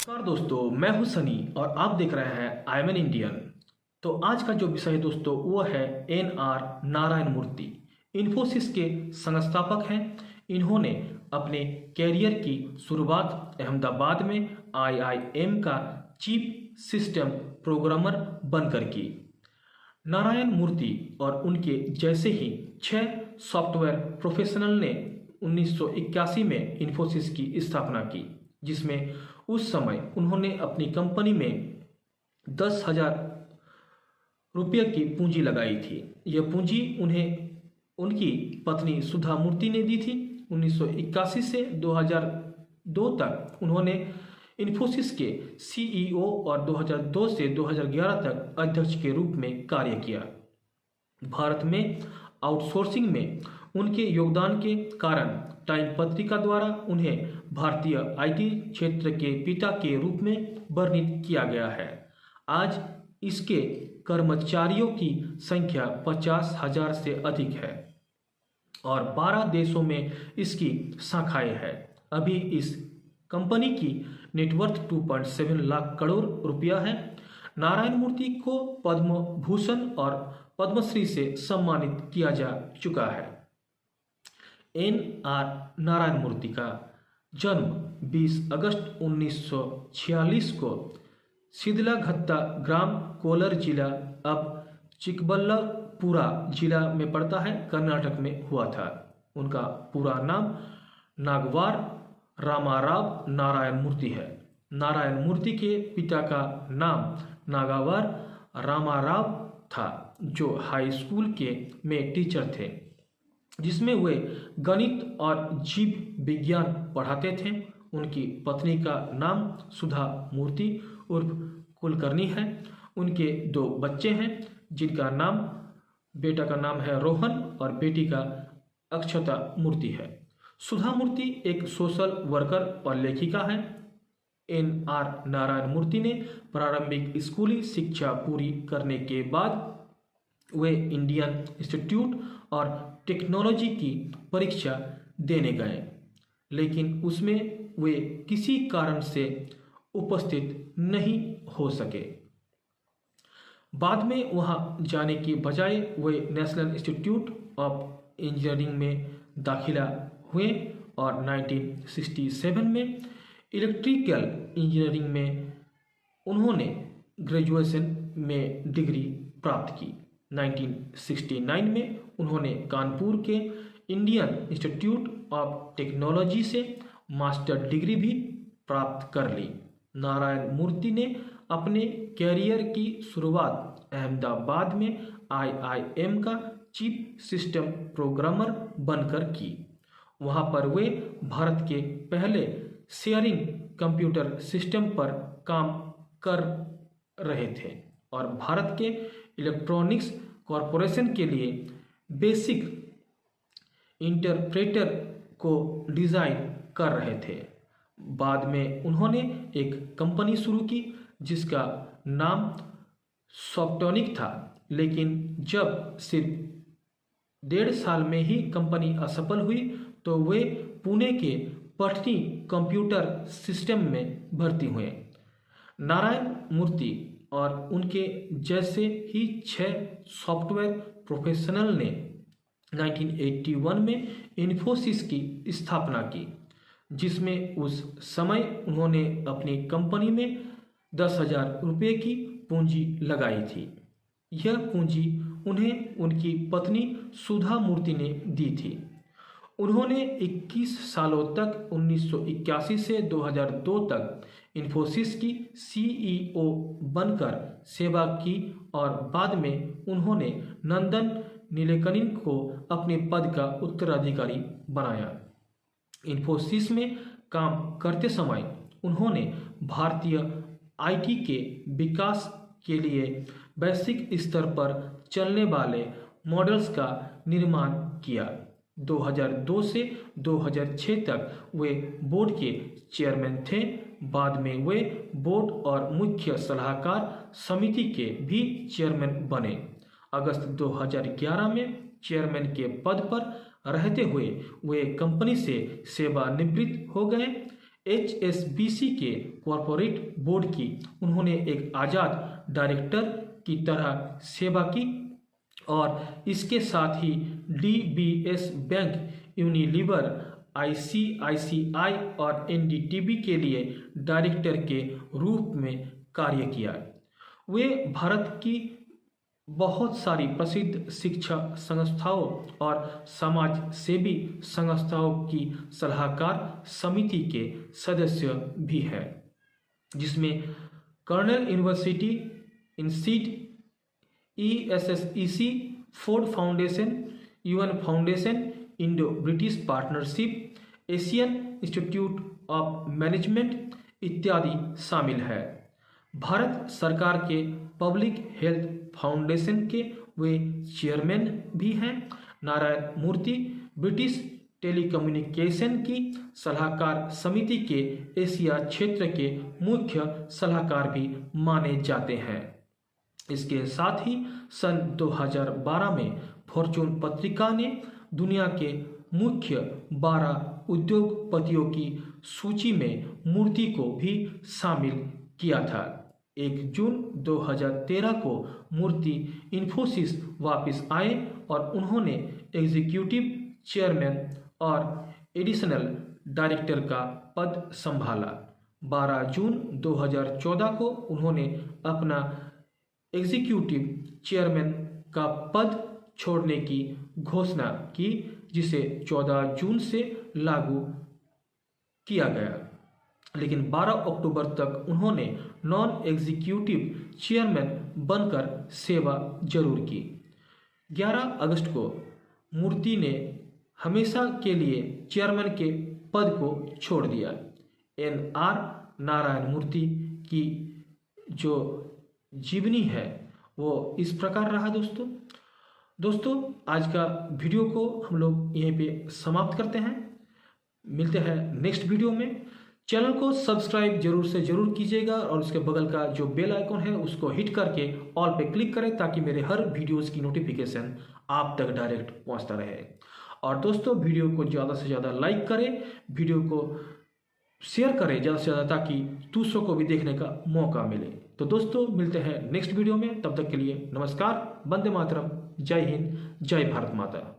नमस्कार दोस्तों, मैं हूं सनी और आप देख रहे हैं आई एम एन इंडियन। तो आज का जो विषय है दोस्तों वो है एन.आर. नारायण मूर्ति। इन्फोसिस के संस्थापक हैं। इन्होंने अपने कैरियर की शुरुआत अहमदाबाद में आईआईएम का चीफ सिस्टम प्रोग्रामर बनकर की। नारायण मूर्ति और उनके जैसे ही 6 सॉफ्टवेयर प्रोफेशनल ने 1981 में इन्फोसिस की स्थापना की, जिसमें उस समय उन्होंने अपनी कंपनी में 10,000 रुपये की पूंजी लगाई थी। यह पूंजी उन्हें उनकी पत्नी सुधा मूर्ति ने दी थी। 1981 से 2002 तक उन्होंने इन्फोसिस के सीईओ और 2002 से 2011 तक अध्यक्ष के रूप में कार्य किया। भारत में आउटसोर्सिंग में उनके योगदान के कारण टाइम पत्रिका द्वारा उन्हें भारतीय आईटी क्षेत्र के पिता के रूप में वर्णित किया गया है। आज इसके कर्मचारियों की संख्या 50,000 से अधिक है और 12 देशों में इसकी शाखाएं हैं। अभी इस कंपनी की नेटवर्थ 2.7 लाख करोड़ रुपया है। नारायण मूर्ति को पद्म भूषण और पद्मश्री से सम्मानित किया जा चुका है। एन.आर. नारायण मूर्ति का जन्म 20 अगस्त 1946 को सिदलाघट्टा ग्राम, कोलार जिला, अब चिकबल्लापुरा जिला में पड़ता है, कर्नाटक में हुआ था। उनका पूरा नाम नागवार रामाराव नारायण मूर्ति है। नारायण मूर्ति के पिता का नाम नागावार रामाराव था, जो हाई स्कूल में टीचर थे, जिसमें वे गणित और जीव विज्ञान पढ़ाते थे। उनकी पत्नी का नाम सुधा मूर्ति उर्फ कुलकर्णी है। उनके 2 बच्चे हैं, जिनका नाम, बेटा का नाम है रोहन और बेटी का अक्षता मूर्ति है। सुधा मूर्ति एक सोशल वर्कर और लेखिका है। एन.आर. नारायण मूर्ति ने प्रारंभिक स्कूली शिक्षा पूरी करने के बाद वे इंडियन इंस्टीट्यूट और टेक्नोलॉजी की परीक्षा देने गए, लेकिन उसमें वे किसी कारण से उपस्थित नहीं हो सके। बाद में वहां जाने के बजाय वे नेशनल इंस्टीट्यूट ऑफ इंजीनियरिंग में दाखिला हुए और 1967 में इलेक्ट्रिकल इंजीनियरिंग में उन्होंने ग्रेजुएशन में डिग्री प्राप्त की। 1969 में उन्होंने कानपुर के इंडियन इंस्टीट्यूट ऑफ टेक्नोलॉजी से मास्टर डिग्री भी प्राप्त कर ली। नारायण मूर्ति ने अपने कैरियर की शुरुआत अहमदाबाद में आईआईएम का चीफ सिस्टम प्रोग्रामर बनकर की। वहां पर वे भारत के पहले शेयरिंग कंप्यूटर सिस्टम पर काम कर रहे थे और भारत के इलेक्ट्रॉनिक्स कॉरपोरेशन के लिए बेसिक इंटरप्रेटर को डिज़ाइन कर रहे थे। बाद में उन्होंने एक कंपनी शुरू की जिसका नाम सॉफ्टोनिक था, लेकिन जब सिर्फ 1.5 साल में ही कंपनी असफल हुई तो वे पुणे के पटनी कंप्यूटर सिस्टम में भर्ती हुए। नारायण मूर्ति और उनके जैसे ही 6 सॉफ्टवेयर प्रोफेशनल ने 1981 में इन्फोसिस की स्थापना की, जिसमें उस समय उन्होंने अपनी कंपनी में 10,000 रुपये की पूंजी लगाई थी। यह पूंजी उन्हें उनकी पत्नी सुधा मूर्ति ने दी थी। उन्होंने 21 सालों तक 1981 से 2002 तक इन्फोसिस की सीईओ बनकर सेवा की और बाद में उन्होंने नंदन नीलेकनिन को अपने पद का उत्तराधिकारी बनाया। इन्फोसिस में काम करते समय उन्होंने भारतीय आईटी के विकास के लिए वैश्विक स्तर पर चलने वाले मॉडल्स का निर्माण किया। 2002 से 2006 तक वे बोर्ड के चेयरमैन थे। बाद में वे बोर्ड और मुख्य सलाहकार समिति के भी चेयरमैन बने। अगस्त 2011 में चेयरमैन के पद पर रहते हुए वे कंपनी से सेवानिवृत्त हो गए। HSBC के कॉरपोरेट बोर्ड की उन्होंने एक आज़ाद डायरेक्टर की तरह सेवा की और इसके साथ ही DBS बैंक, यूनिलीवर, ICICI और NDTV के लिए डायरेक्टर के रूप में कार्य किया। वे भारत की बहुत सारी प्रसिद्ध शिक्षा संस्थाओं और समाज सेवी संस्थाओं की सलाहकार समिति के सदस्य भी हैं, जिसमें kernel university, instead, ESSEC, Ford foundation, UN foundation, Indo British partnership, Asian institute of management इत्यादि शामिल है। भारत सरकार के पब्लिक हेल्थ फाउंडेशन के वे चेयरमैन भी हैं। नारायण मूर्ति ब्रिटिश टेलीकम्युनिकेशन की सलाहकार समिति के एशिया क्षेत्र के मुख्य सलाहकार भी माने जाते हैं। इसके साथ ही सन 2012 में फॉर्च्यून पत्रिका ने दुनिया के मुख्य 12 उद्योगपतियों की सूची में मूर्ति को भी शामिल किया था। 1 जून 2013 को मूर्ति इन्फोसिस वापस आए और उन्होंने एग्जीक्यूटिव चेयरमैन और एडिशनल डायरेक्टर का पद संभाला। 12 जून 2014 को उन्होंने अपना एग्जीक्यूटिव चेयरमैन का पद छोड़ने की घोषणा की, जिसे 14 जून से लागू किया गया, लेकिन 12 अक्टूबर तक उन्होंने नॉन एग्जीक्यूटिव चेयरमैन बनकर सेवा जरूर की। 11 अगस्त को मूर्ति ने हमेशा के लिए चेयरमैन के पद को छोड़ दिया। NR नारायण मूर्ति की जो जीवनी है वो इस प्रकार रहा। दोस्तों आज का वीडियो को हम लोग यहीं पे समाप्त करते हैं। मिलते हैं नेक्स्ट वीडियो में। चैनल को सब्सक्राइब जरूर से जरूर कीजिएगा और उसके बगल का जो बेल आइकॉन है उसको हिट करके ऑल पे क्लिक करें, ताकि मेरे हर वीडियोस की नोटिफिकेशन आप तक डायरेक्ट पहुंचता रहे। और दोस्तों वीडियो को ज़्यादा से ज़्यादा लाइक करें, वीडियो को शेयर करें ज़्यादा से ज़्यादा, ताकि दूसरों को भी देखने का मौका मिले। तो दोस्तों मिलते हैं नेक्स्ट वीडियो में, तब तक के लिए नमस्कार, वंदे मातरम, जय हिंद, जय भारत माता।